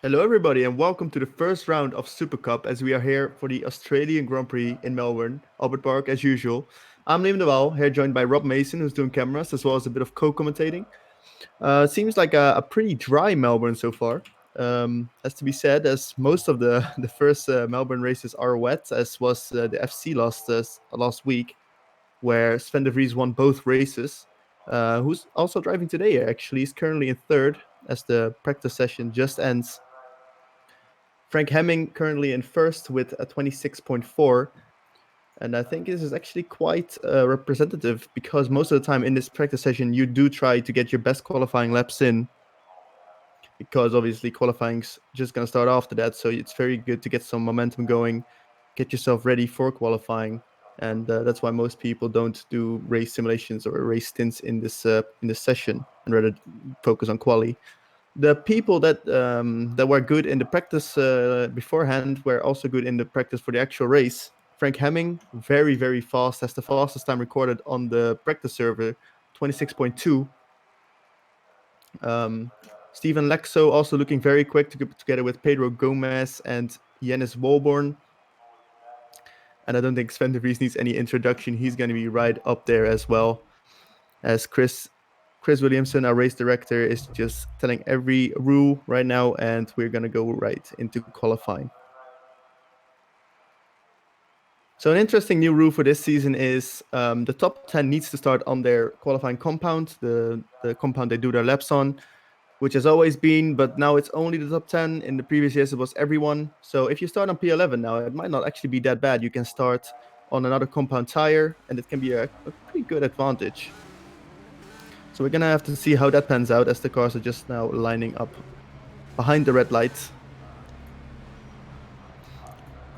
Hello, everybody, and welcome to the first round of Supercup as we are here for the Australian Grand Prix in Melbourne, Albert Park, as usual. I'm Liam de Waal, here joined by Rob Mason, who's doing cameras as well as a bit of co commentating. Seems like a pretty dry Melbourne so far. As to be said, as most of the, the first Melbourne races are wet, as was the FC last week, where Sven de Vries won both races. Who's also driving today, actually. He's currently in third as the practice session just ends. Frank Hemming currently in first with a 26.4. And I think this is actually quite representative because most of the time in this practice session, you do try to get your best qualifying laps in because obviously qualifying's just going to start after that. So it's very good to get some momentum going, get yourself ready for qualifying. And that's why most people don't do race simulations or race stints in this session and rather focus on quali. The people that were good in the practice beforehand were also good in the practice for the actual race. Frank Hemming, very fast, has the fastest time recorded on the practice server, 26.2. Stephen Lexo also looking very quick together with Pedro Gomez and Yannis Walborn. And I don't think Sven de Vries needs any introduction. He's going to be right up there as well as Chris Williamson, our race director, is just telling every rule right now, and we're going to go right into qualifying. So an interesting new rule for this season is the top 10 needs to start on their qualifying compound, the compound they do their laps on, which has always been, but now it's only the top 10. In the previous years, it was everyone. So if you start on P11 now, it might not actually be that bad. You can start on another compound tire, and it can be a pretty good advantage. So we're going to have to see how that pans out as the cars are just now lining up behind the red light.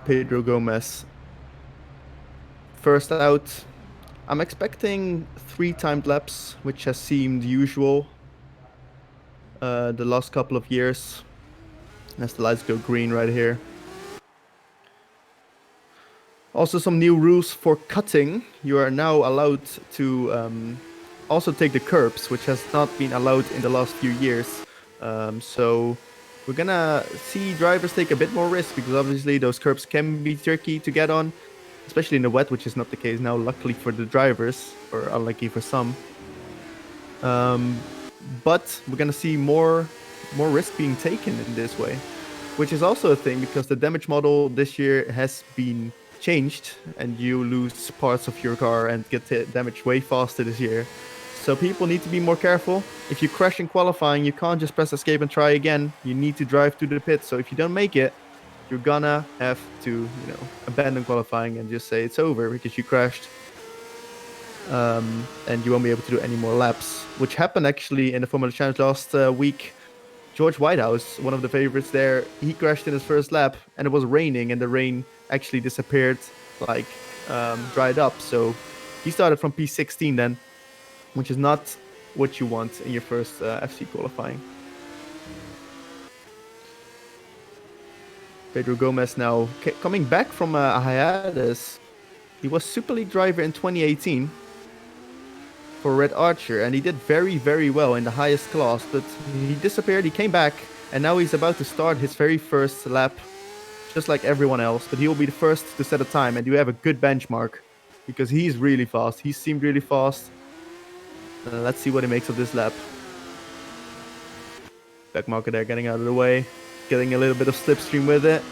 Pedro Gomez first out. I'm expecting 3 timed laps, which has seemed usual the last couple of years. As the lights go green right here. Also some new rules for cutting. You are now allowed to also take the curbs, which has not been allowed in the last few years. So we're gonna see drivers take a bit more risk because obviously those curbs can be tricky to get on, especially in the wet, which is not the case now, luckily for the drivers, or unlucky for some. But we're gonna see more risk being taken in this way, which is also a thing because the damage model this year has been changed and you lose parts of your car and get damaged way faster this year. So people need to be more careful. If you crash in qualifying, you can't just press escape and try again. You need to drive to the pit. So if you don't make it, you're gonna have to, abandon qualifying and just say it's over because you crashed. And you won't be able to do any more laps, which happened actually in the Formula Challenge last week. George Whitehouse, one of the favorites there, he crashed in his first lap and it was raining and the rain actually disappeared, dried up. So he started from P16 then, which is not what you want in your first FC qualifying. Pedro Gomez now coming back from a hiatus. He was Super League driver in 2018 for Red Archer, and he did very well in the highest class, but he disappeared, he came back, and now he's about to start his very first lap, just like everyone else, but he will be the first to set a time, and you have a good benchmark, because he's really fast. He seemed really fast. Let's see what he makes of this lap. Backmarker there getting out of the way, getting a little bit of slipstream with it.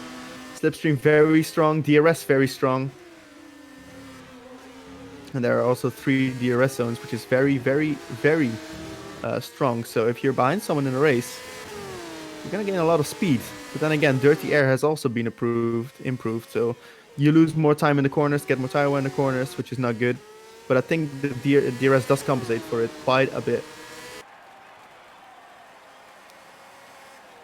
Slipstream very strong, DRS very strong. And there are also 3 DRS zones, which is very strong. So if you're behind someone in a race, you're going to gain a lot of speed. But then again, dirty air has also been improved. So you lose more time in the corners, get more tire wear in the corners, which is not good. But I think the DRS does compensate for it quite a bit.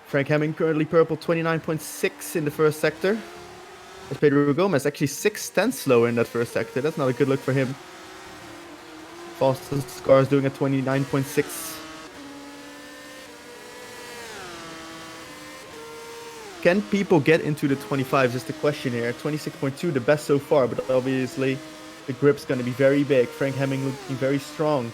Frank Hemming currently purple 29.6 in the first sector. As Pedro Gomez actually 6/10 slower in that first sector. That's not a good look for him. Fastest car is doing a 29.6. Can people get into the 25s is the question here. 26.2 the best so far, but obviously the grip's going to be very big. Frank Hemming looking very strong.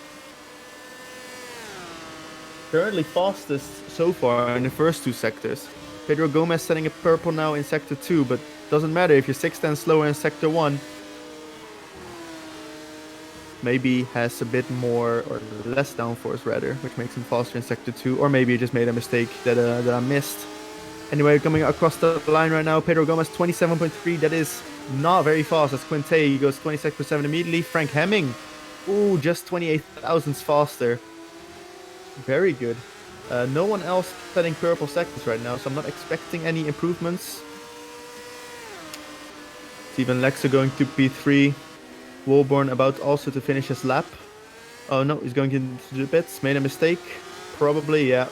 Currently fastest so far in the first 2 sectors. Pedro Gomez setting a purple now in Sector 2, but doesn't matter if you're 6 tenths slower in Sector 1. Maybe has a bit more, or less downforce rather, which makes him faster in Sector 2. Or maybe he just made a mistake that I missed. Anyway, coming across the line right now, Pedro Gomez 27.3. That is not very fast. That's Quinte. He goes 26.7 immediately. Frank Hemming. Ooh, just 28 thousandths faster. Very good. No one else setting purple seconds right now, so I'm not expecting any improvements. Steven Lexer going to P3. Wolborn about also to finish his lap. Oh no, he's going into the pits. Made a mistake. Probably, yeah.